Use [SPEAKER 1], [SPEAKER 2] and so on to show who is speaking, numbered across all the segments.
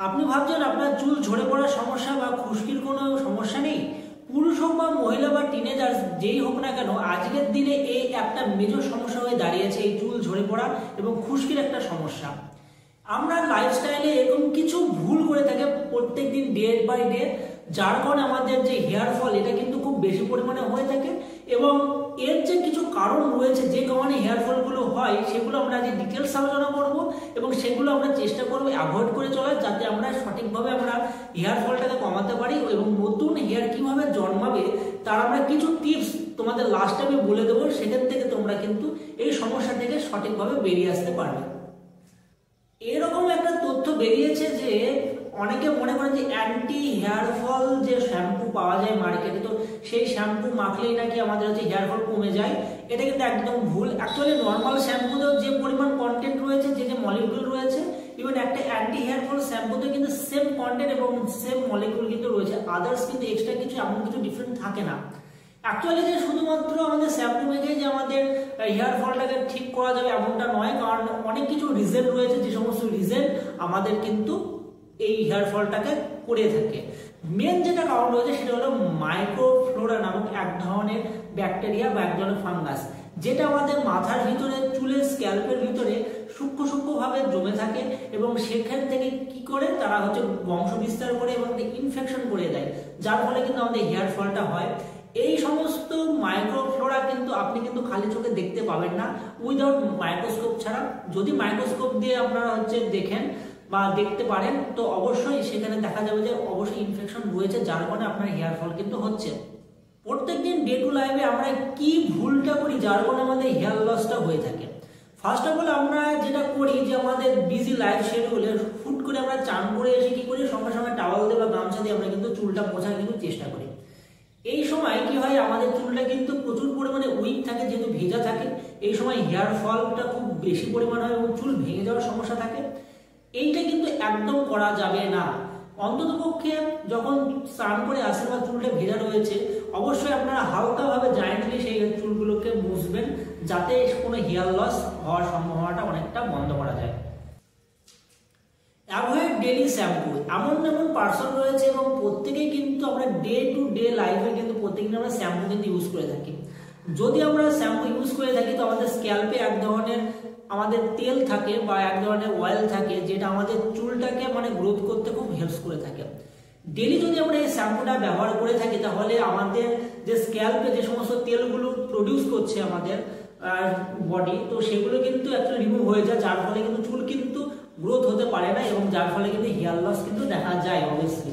[SPEAKER 1] আপনি ভাবছেন আপনার চুল ঝরে পড়ার সমস্যা বা খুশকির কোনো সমস্যা নেই। পুরুষ হোক বা মহিলা বা টিনেজার যেই হোক না কেন, আজকের দিনে এই একটা মেজর সমস্যা হয়ে দাঁড়িয়েছে এই চুল ঝরে পড়া এবং খুশকির একটা সমস্যা। আমরা লাইফস্টাইলে এরকম কিছু ভুল করে থাকি প্রত্যেকদিন ডে বাই ডে, যার কারণে আমাদের যে হেয়ার ফল এটা কিন্তু খুব বেশি পরিমাণে হয়ে থাকে এবং এর যে কিছু কারণ রয়েছে যে কারণে হেয়ার ফলগুলো হয় সেগুলো আমরা আজ ডিটেলস আলোচনা করব এবং সেগুলো আমরা চেষ্টা করব অ্যাভয়েড করে চলার, যাতে আমরা সঠিকভাবে আমরা হেয়ার ফলটাকে কমাতে পারি এবং নতুন হেয়ার কিভাবে জন্মাবে তার আমরা কিছু টিপস তোমাদের লাস্ট টাইমে বলে দেবো। সেখান থেকে তোমরা কিন্তু এই সমস্যা থেকে সঠিকভাবে বেরিয়ে আসতে পারবে। এরকম একটা তথ্য বেরিয়েছে যে অনেকে মনে করেন যে অ্যান্টি হেয়ার ফল যে শ্যাম্পু পাওয়া যায় মার্কেটে, তো সেই শ্যাম্পু মাখলেই নাকি আমাদের হচ্ছে হেয়ার ফল কমে যায়। এটা কিন্তু একদম ভুল। অ্যাকচুয়ালি নর্মাল শ্যাম্পুতেও যে পরিমাণ কন্টেন্ট রয়েছে, যে মলিকুল রয়েছে, ইভেন একটা অ্যান্টি হেয়ার ফল শ্যাম্পুতে কিন্তু সেম কন্টেন্ট এবং সেম মলিকুল কিন্তু রয়েছে। আদার্স কিন্তু এক্সট্রা কিছু এমন কিছু ডিফারেন্ট থাকে না। অ্যাকচুয়ালি যে শুধুমাত্র আমাদের শ্যাম্পু মেখে যে আমাদের হেয়ার ফলটাকে ঠিক করা যাবে এমনটা নয়, কারণ অনেক কিছু রিজন রয়েছে, যে সমস্ত রিজন আমাদের কিন্তু এই হেয়ার ফলটাকে করে থাকে। মেন যেটা কারণ রয়েছে সেটা হলো মাইক্রোফ্লোরা নামক এক ধরনের ব্যাকটেরিয়া বা এক ধরনের ফাঙ্গাস, যেটা আমাদের মাথার ভিতরে, চুলের স্ক্যাল্পের ভিতরে সূক্ষ্ম সূক্ষ্মভাবে জমে থাকে এবং সেখান থেকে কি করে তারা হচ্ছে বংশ বিস্তার করে এবং ইনফেকশন করে দেয়, যার ফলে কিন্তু আমাদের হেয়ার ফলটা হয়। এই সমস্ত মাইক্রোফ্লোরা কিন্তু আপনি কিন্তু খালি চোখে দেখতে পাবেন না উইদাউট মাইক্রোস্কোপ ছাড়া। যদি মাইক্রোস্কোপ দিয়ে আপনারা হচ্ছে দেখেন বা দেখতে পারেন, তো অবশ্যই সেখানে দেখা যাবে যে অবশ্যই ইনফেকশন রয়েছে, যার কারণে আপনার হেয়ার ফল কিন্তু হচ্ছে। প্রত্যেকদিন ডে টু লাইফে আমরা কি ভুলটা করি যার কারণে আমাদের হেয়ার লসটা হয়ে থাকে? ফার্স্ট অফ অল আমরা যেটা করি যে আমাদের বিজি লাইফ শিডিউলে হুট করে আমরা চান করে এসে কি করি, সঙ্গে সঙ্গে টাওয়াল দিয়ে বা গামছা দিয়ে আমরা কিন্তু চুলটা মোছার কিন্তু চেষ্টা করি। এই সময় কি হয়, আমাদের চুলটা কিন্তু প্রচুর পরিমাণে উইক থাকে, যেহেতু ভেজা থাকে। এই সময় হেয়ার ফলটা খুব বেশি পরিমাণ হয় এবং চুল ভেঙে যাওয়ার সমস্যা থাকে। এইটা কিন্তু একদম করা যাবে না। অন্ততপক্ষে যখন স্নান করে আসেন বা চুলটা ভেজা রয়েছে, অবশ্যই আপনারা হালকাভাবে জয়েন্টলি সেই চুলগুলোকে মুছবেন, যাতে কোনো হেয়ার লস হওয়ার সম্ভাবনাটা অনেকটা বন্ধ করা যায়। Avoid daily shampoo. এমন পার্সন রয়েছে এবং প্রত্যেকেই কিন্তু আমরা ডে টু ডে লাইফে কিন্তু প্রত্যেকদিন আমরা শ্যাম্পু কিন্তু ইউজ করে থাকি। যদি আমরা শ্যাম্পু ইউজ করে থাকি তো আমাদের স্ক্যাল্পে এক ধরনের আমাদের তেল থাকে বা এক ধরনের অয়েল থাকে, যেটা আমাদের চুলটাকে গ্রোথ করতে খুব হেল্প করে থাকে। ডেলি যদি আমরা এই শ্যাম্পুটা ব্যবহার করে থাকি তাহলে আমাদের যে স্ক্যাল্পে যে সমস্ত তেলগুলো প্রডিউস করছে আমাদের বডি, তো সেগুলো কিন্তু অ্যাকচুয়ালি রিমুভ হয়ে যায়, যার ফলে কিন্তু চুল কিন্তু গ্রোথ হতে পারে না এবং যার ফলে কিন্তু হেয়ার লস কিন্তু দেখা যায়। অবভিয়াসলি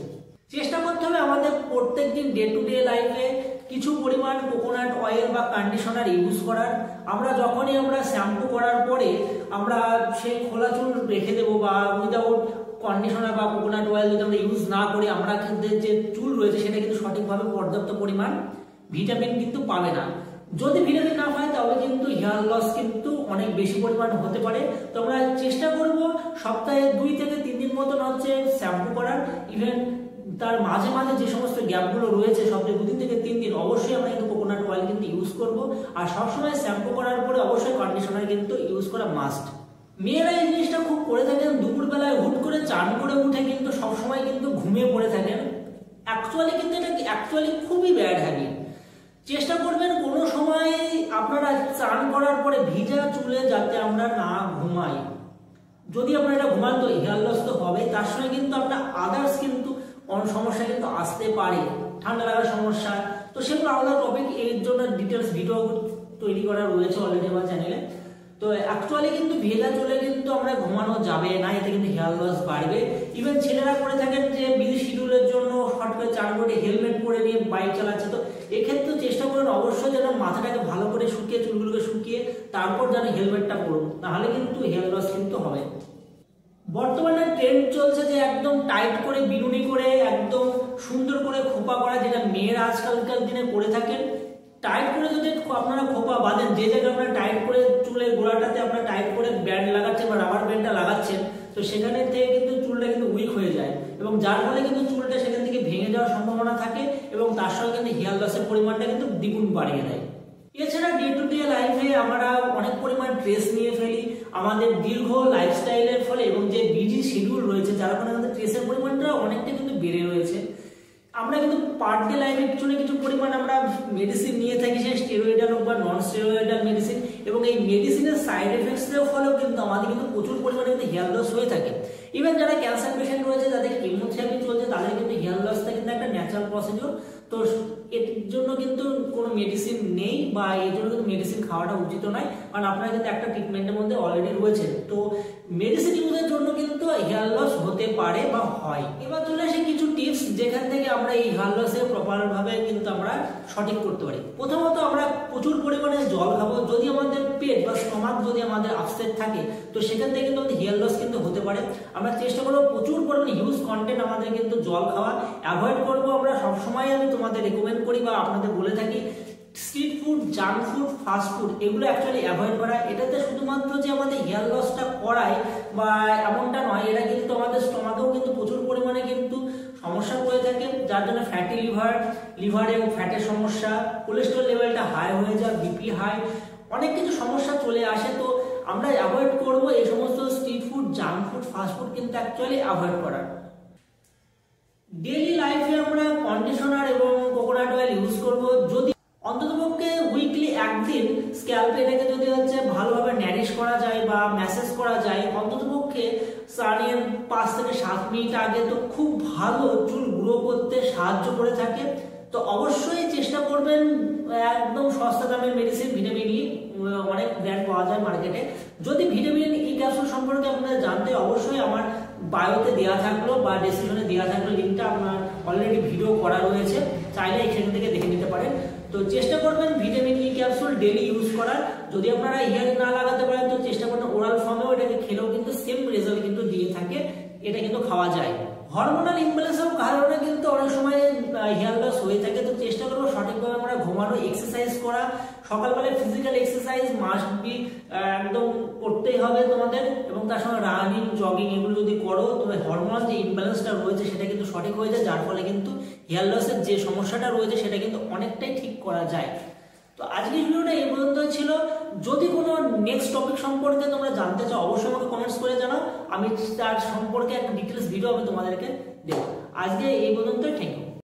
[SPEAKER 1] চেষ্টা করতে হবে আমাদের প্রত্যেকদিন ডে টু ডে লাইফে কিছু পরিমাণ কোকোনাট অয়েল বা কন্ডিশনার ইউজ করার। আমরা যখনই আমরা শ্যাম্পু করার পরে আমরা সেই খোলা চুল রেখে দেবো বা উইদাউট কন্ডিশনার বা কোকোনাট অয়েল যদি আমরা ইউজ না করি, আমরা কিন্তু যে চুল রয়েছে সেটা কিন্তু সঠিকভাবে পর্যাপ্ত পরিমাণ ভিটামিন কিন্তু পাবে না। যদি ভিটামিন না পায় তাহলে কিন্তু হেয়ার লস কিন্তু অনেক বেশি পরিমাণ হতে পারে। তো আমরা চেষ্টা করব সপ্তাহে 2 থেকে 3 দিন মতন হচ্ছে শ্যাম্পু করার। ইভেন তার মাঝে মাঝে যে সমস্ত গ্যাপগুলো রয়েছে সপ্তাহে 2 থেকে 3 দিন অবশ্যই আমরা কিন্তু কোকোনাট অয়েল কিন্তু ইউজ করব। আর সবসময় শ্যাম্পু করার পরে অবশ্যই কন্ডিশনার কিন্তু ইউজ করা মাস্ট। মেয়েরা এই জিনিসটা খুব করে থাকেন, দুপুরবেলায় হুট করে চান করে উঠে কিন্তু সবসময় কিন্তু ঘুমিয়ে পড়ে থাকেন। অ্যাকচুয়ালি কিন্তু এটা খুবই ব্যাড হ্যাবিট। চেষ্টা করবেন কোনো সময় আপনারা চান করার পরে ভিজা চুলে যাতে আমরা না ঘুমাই। যদি আপনারা এটা ঘুমান তো হেয়ার লস তো হবে, তার সঙ্গে কিন্তু আপনার আদার্স কিন্তু অনেক সমস্যা কিন্তু আসতে পারে, ঠান্ডা লাগার সমস্যা। তো সেগুলো আলাদা টপিক, এর জন্য ডিটেলস ভিডিও তৈরি করা রয়েছে অলরেডি আমার চ্যানেলে। তো অ্যাকচুয়ালি কিন্তু ভেজা চুলে কিন্তু আমরা ঘুমানো যাবে না, এতে কিন্তু হেয়ার লস বাড়বে। ইভেন ছেলেরা করে থাকেন যে বিজি শিডিউলের জন্য হট করে চান করে হেলমেট পরে নিয়ে বাইক চালাচ্ছে, তো এক্ষেত্রে চেষ্টা করুন অবশ্যই যেন মাথাটাকে ভালো করে শুকিয়ে, চুলগুলোকে শুকিয়ে তারপর যেন হেলমেটটা পরুন, তাহলে কিন্তু হেয়ার লস কিন্তু হবে। বর্তমানে ট্রেন্ড চলছে যে একদম টাইট করে বিনুনি করে একদম সুন্দর করে খোপা করা, যেটা মেয়েরা আজকালকার দিনে করে থাকেন। টাইট করে যদি আপনারা খোপা বাঁধেন, যে জায়গায় আপনারা টাইট করে চুলের গোড়াটাতে আপনারা টাইট করে ব্যান্ড লাগাচ্ছেন বা রাবার ব্যান্ডটা লাগাচ্ছেন, তো সেখানে থেকে কিন্তু চুলটা কিন্তু উইক হয়ে যায় এবং যার ফলে কিন্তু চুলটা সেখান থেকে ভেঙে যাওয়ার সম্ভাবনা থাকে এবং তার সঙ্গে কিন্তু হেয়ার লসের পরিমাণটা কিন্তু দ্বিগুণ বাড়িয়ে দেয়। এছাড়া ডে টু ডে লাইফে আমরা অনেক পরিমাণ স্ট্রেস নিয়ে ফেলি, আমাদের দীর্ঘ লাইফস্টাইলের ফলে এবং যে বিজি শিডিউল রয়েছে যার কারণে আমাদের স্ট্রেসের পরিমাণটা অনেকটা কিন্তু বেড়ে রয়েছে। আমরা কিন্তু পার ডে লাইফের পিছনে কিছু পরিমাণ আমরা মেডিসিন নিয়ে থাকি, সে স্টেরয়েডাল হোক বা নন স্টেরয়েডাল মেডিসিন, এবং এই মেডিসিনের সাইড এফেক্টসের ফলেও কিন্তু আমাদের কিন্তু প্রচুর পরিমাণে কিন্তু হেয়ার লস হয়ে থাকে। ইভেন যারা ক্যান্সার পেশেন্ট রয়েছে, যাদের কেমোথেরাপি চলছে, তাদের কিন্তু হেয়ার লসটা কিন্তু একটা ন্যাচারাল প্রসিডিওর। তো এর জন্য কিন্তু কোনো মেডিসিন নেই বা এর জন্য কিন্তু মেডিসিন খাওয়াটা উচিত নয়, কারণ আপনারা কিন্তু একটা ট্রিটমেন্টের মধ্যে অলরেডি রয়েছে। তো মেডিসিন ইউজের জন্য কিন্তু হেয়ার লস হতে পারে বা হয়। এবার চলে আসে কিছু টিপস যেখান থেকে আমরা এই হেয়ার লসে প্রপারভাবে কিন্তু আমরা সঠিক করতে পারি। প্রথমত আমরা প্রচুর পরিমাণে জল খাবো। যদি আমাদের পেট বা স্টমাক যদি আমাদের আপসেট থাকে, তো সেখান থেকে কিন্তু আমাদের হেয়ার লস কিন্তু হতে পারে। আমরা চেষ্টা করবো প্রচুর পরিমাণে হিউজ কন্টেন্ট আমাদের কিন্তু জল খাওয়া অ্যাভয়েড করবো। আমরা সবসময় আমি তোমাদের রেকমেন্ড করি বা আপনাদের বলে থাকি, street food, junk food, fast food এগুলো অ্যাকচুয়ালি অ্যাভয়েড করা। এটাতে শুধুমাত্র যে আমাদের হেয়ার লসটা করায় বা এমনটা নয়, এটা কিন্তু আমাদের স্টমাকেও কিন্তু প্রচুর পরিমাণে কিন্তু সমস্যা করে থাকে, যার জন্য ফ্যাটি লিভার এবং ফ্যাটের সমস্যা, কোলেস্ট্রল লেভেলটা হাই হয়ে যায়, বিপি হাই, অনেক কিছু সমস্যা চলে আসে। তো আমরা অ্যাভয়েড করব এই সমস্ত street food, junk food, fast food কিন্তু অ্যাকচুয়ালি অ্যাভয়েড করা। ডেইলি লাইফে আমরা কন্ডিশনার এবং কোকোনাট অয়েল ইউজ করব। যদি অন্ততপক্ষে উইকলি একদিন স্ক্যাল্পে এটাকে যদি ভালোভাবে ন্যারিশ করা যায় বা ম্যাসেজ করা যায়, অন্ততপক্ষে স্নানের 5 থেকে 7 মিনিট আগে, তো খুব ভালো চুল গ্রো করতে সাহায্য করে থাকে। তো অবশ্যই চেষ্টা করবেন, একদম সস্তা দামের মেডিসিন ভিটামিন ই, অনেক ব্র্যান্ড পাওয়া যায় মার্কেটে। যদি ভিটামিন ই ক্যাপসুল সম্পর্কে আপনারা জানতে, অবশ্যই আমার বায়োতে দেওয়া থাকলো বা ডেসক্রিপশনে দেওয়া থাকলো লিঙ্কটা, আপনার অলরেডি ভিডিও করা রয়েছে, চাইলে এখান থেকে দেখে নিতে পারেন। তো চেষ্টা করবেন vitamin E capsule daily use করার। যদি আপনারা ইয়ারে না লাগাতে পারেন, তো চেষ্টা করবেন ওরাল ফর্মেও এটাকে খেলেও কিন্তু সেম রেজাল্ট কিন্তু দিয়ে থাকে, এটা কিন্তু খাওয়া যায়। হরমোনাল ইমব্যালেন্সের কারণে কিন্তু অনেক সময় হেয়ার লস হয়ে থাকে। তো চেষ্টা করবো সঠিকভাবে আমরা ঘুমানো, এক্সারসাইজ করা। সকালবেলায় ফিজিক্যাল এক্সারসাইজ মাস্ট বি, একদম করতেই হবে তোমাদের, এবং তার সঙ্গে রানিং, জগিং এগুলো যদি করো, তবে হরমোনাল যে ইমব্যালেন্সটা রয়েছে সেটা কিন্তু সঠিক হয়ে যায়, যার ফলে কিন্তু হেয়ার লসের যে সমস্যাটা রয়েছে সেটা কিন্তু অনেকটাই ঠিক করা যায়। তো আজকের ভিডিওটা এই পর্যন্ত ছিল। যদি কোনো নেক্সট টপিক সম্পর্কে তোমরা জানতে চাও, অবশ্যই আমাকে কমেন্টস করে জানাও, আমি তার সম্পর্কে একটা ডিটেলস ভিডিও আমি তোমাদেরকে দেবো। আজকে এই পর্যন্ত, থ্যাংক ইউ।